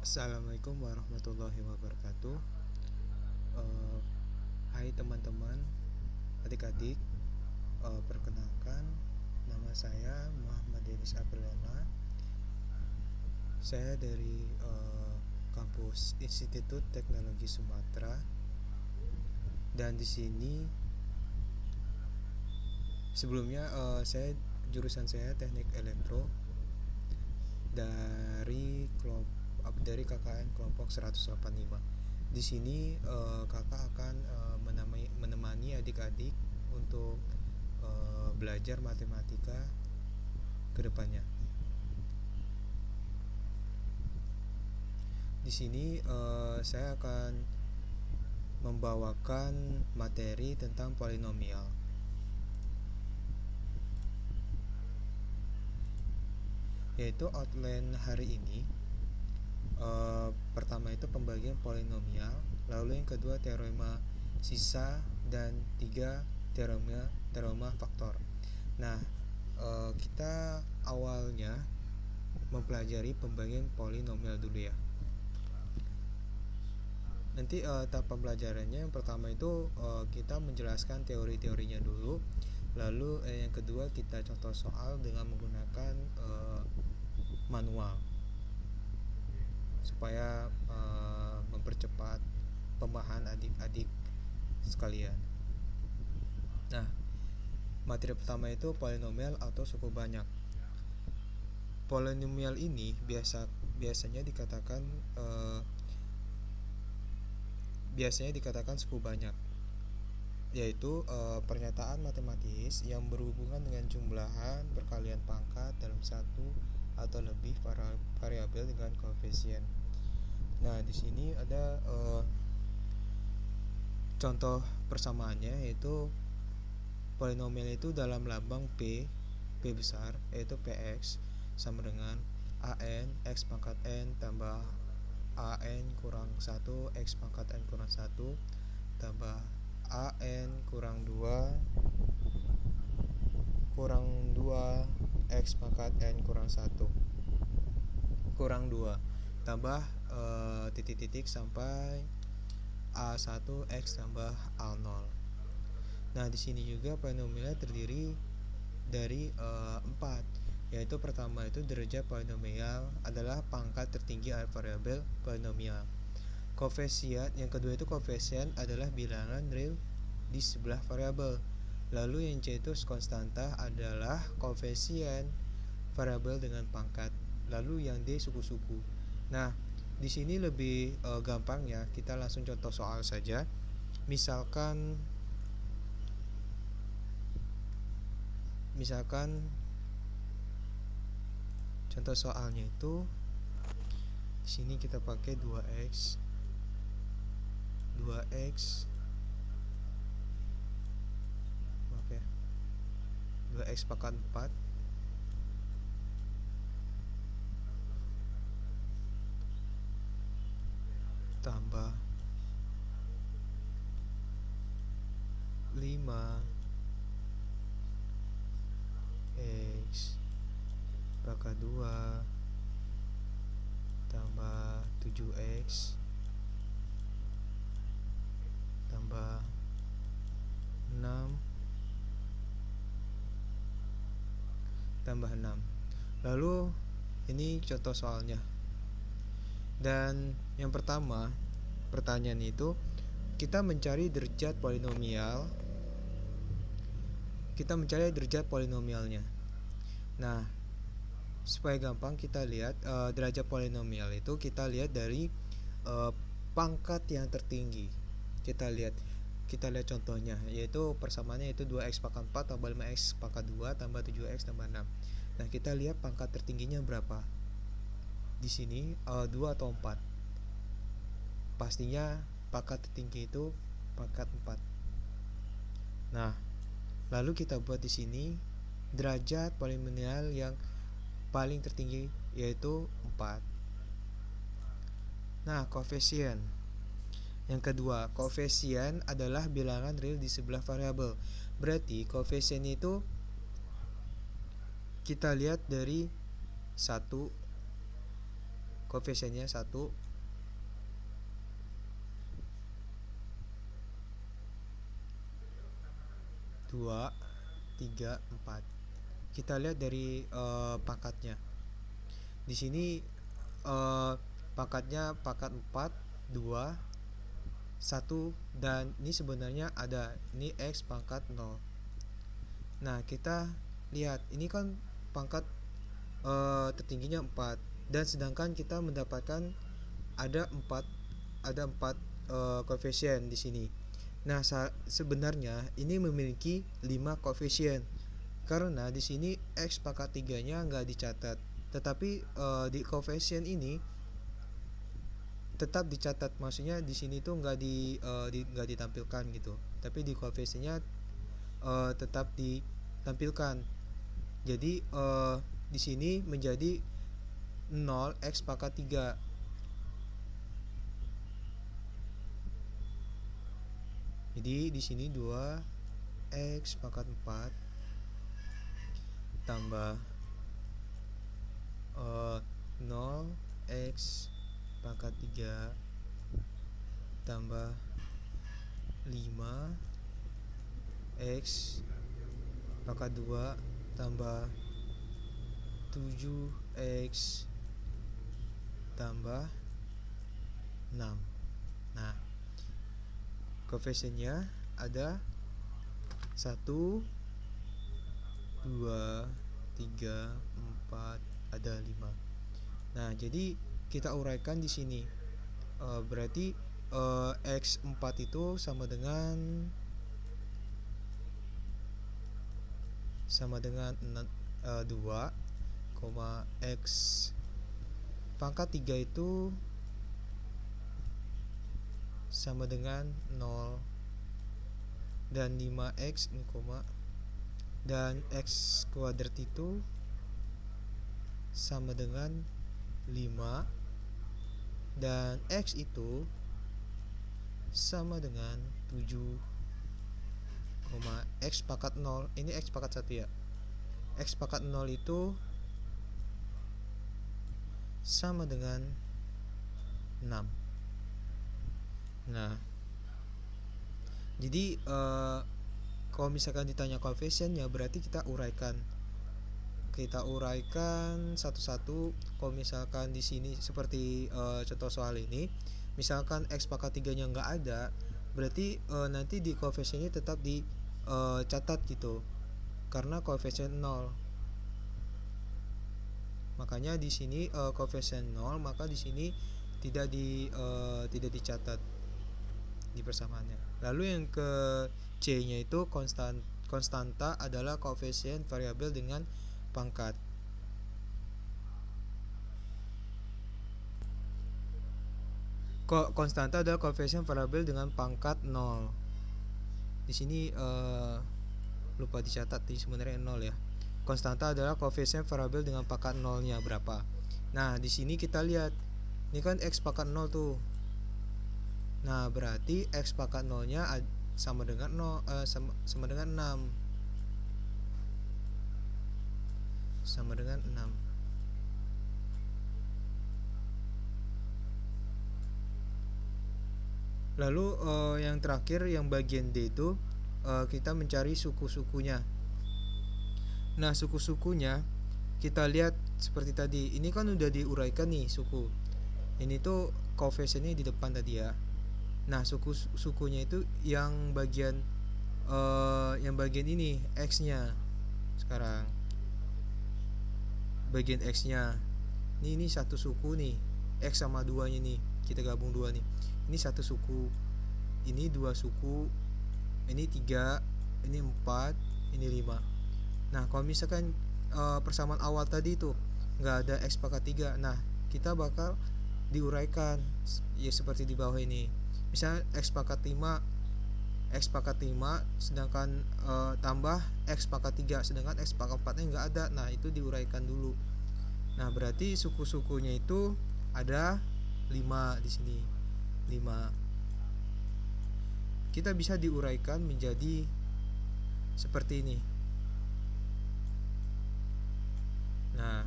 Assalamualaikum warahmatullahi wabarakatuh. Eh, Hai teman-teman, adik-adik. Perkenalkan, nama saya Muhammad Denis Aprilana. Saya dari kampus Institut Teknologi Sumatera. Dan di sini sebelumnya jurusan saya Teknik Elektro dari KKN kelompok 185. Di sini kakak akan menemani adik-adik untuk belajar matematika ke depannya. Di sini saya akan membawakan materi tentang polinomial. Yaitu outline hari ini. Pertama itu pembagian polinomial, lalu yang kedua teorema sisa, dan tiga teorema faktor. Nah, kita awalnya mempelajari pembagian polinomial dulu ya. Nanti tahap pembelajarannya yang pertama itu kita menjelaskan teori-teorinya dulu, lalu yang kedua kita contoh soal dengan menggunakan manual supaya mempercepat pemahaman adik-adik sekalian. Nah, materi pertama itu polinomial atau suku banyak. Polinomial ini biasanya dikatakan suku banyak, yaitu pernyataan matematis yang berhubungan dengan jumlahan perkalian pangkat dalam satu atau lebih variabel dengan koefisien. Nah, di sini ada contoh persamaannya, yaitu polinomial itu dalam lambang P besar, yaitu Px sama dengan an x pangkat n tambah an kurang 1 x pangkat n kurang 1 tambah an kurang 2 x pangkat n kurang 1 kurang 2 tambah titik-titik sampai A1 X tambah A0. Nah, di sini juga polinomialnya terdiri dari 4, yaitu pertama itu derajat polinomial adalah pangkat tertinggi variabel polinomial. Koefisien yang kedua itu koefisien adalah bilangan real di sebelah variabel. Lalu yang C itu konstanta adalah koefisien variabel dengan pangkat. Lalu yang D suku-suku. Nah, di sini lebih gampang ya, kita langsung contoh soal saja. Misalkan contoh soalnya itu di sini kita pakai 2x 2x pangkat 4 tambah 5 x pangkat 2 tambah 7x tambah 6 tambah 6. Lalu ini contoh soalnya. Dan yang pertama, pertanyaan itu kita mencari derajat polinomialnya. Nah, supaya gampang kita lihat derajat polinomial itu kita lihat dari pangkat yang tertinggi. Kita lihat contohnya, yaitu persamaannya itu 2x pangkat 4 tambah 5x pangkat 2 tambah 7x tambah 6. Nah, kita lihat pangkat tertingginya berapa. Di sini 2 atau 4. Pastinya pangkat tertinggi itu pangkat 4. Nah, lalu kita buat di sini derajat polinomial yang paling tertinggi, yaitu 4. Nah, koefisien. Yang kedua, koefisien adalah bilangan real di sebelah variabel. Berarti koefisien itu kita lihat dari 1 koefisiennya 1, 2, 3, 4. Kita lihat dari pangkatnya. Di sini pangkatnya pangkat 4, 2, 1, dan ini sebenarnya ada ini X pangkat 0. Nah, kita lihat ini kan pangkat tertingginya 4, dan sedangkan kita mendapatkan ada 4 koefisien di sini. Nah, sebenarnya ini memiliki 5 koefisien karena di sini X pangkat 3-nya nggak dicatat, tetapi di koefisien ini tetap dicatat, maksudnya di sini tuh nggak ditampilkan gitu, tapi di koefisiennya tetap ditampilkan. Jadi di sini menjadi 0 X pangkat 3. Jadi di sini 2 X pangkat 4 tambah 0 X pangkat 3 tambah 5 X pangkat 2 tambah 7X tambah 6. Nah, koefisiennya ada 1, 2, 3, 4, ada 5. Nah, jadi kita uraikan di sini. Berarti X4 itu sama dengan 2, X pangkat 3 itu sama dengan 0, dan 5X dan X kuadrat itu sama dengan 5, dan X itu sama dengan 7, X pangkat 0, ini X pangkat 1 ya. X pangkat 0 itu sama dengan 6. Nah, jadi kalau misalkan ditanya koefisiennya, berarti kita uraikan satu-satu. Kalau misalkan di sini seperti contoh soal ini, misalkan X pangkat 3-nya nggak ada, berarti nanti di koefisiennya tetap dicatat gitu, karena koefisien 0. Makanya di sini koefisien 0, maka di sini tidak dicatat di persamaannya. Lalu yang ke C-nya itu konstanta adalah koefisien variabel dengan pangkat. Konstanta adalah koefisien variabel dengan pangkat 0. Di sini lupa dicatat, di sebenarnya 0 ya. Konstanta adalah koefisien variabel dengan pangkat 0-nya berapa. Nah, di sini kita lihat ini kan X pangkat 0 tuh. Nah, berarti X pangkat 0-nya sama dengan 6. Sama dengan 6. Lalu yang terakhir, yang bagian D itu kita mencari suku-sukunya. Nah, suku-sukunya kita lihat seperti tadi. Ini kan udah diuraikan nih suku. Ini tuh koefisiennya di depan tadi ya. Nah, sukunya itu yang bagian ini X-nya. Sekarang bagian X-nya. Ini satu suku nih. X sama 2-nya nih. Kita gabung 2 nih. Ini satu suku. Ini 2 suku. Ini 3, ini 4, ini 5. Nah, kalau misalkan persamaan awal tadi itu nggak ada X pangkat 3, nah kita bakal diuraikan ya seperti di bawah ini. Misalnya X pangkat 5 sedangkan tambah X pangkat 3, sedangkan X pangkat 4 nya nggak ada. Nah, itu diuraikan dulu. Nah, berarti suku-sukunya itu ada 5 di sini. 5. Kita bisa diuraikan menjadi seperti ini. Nah,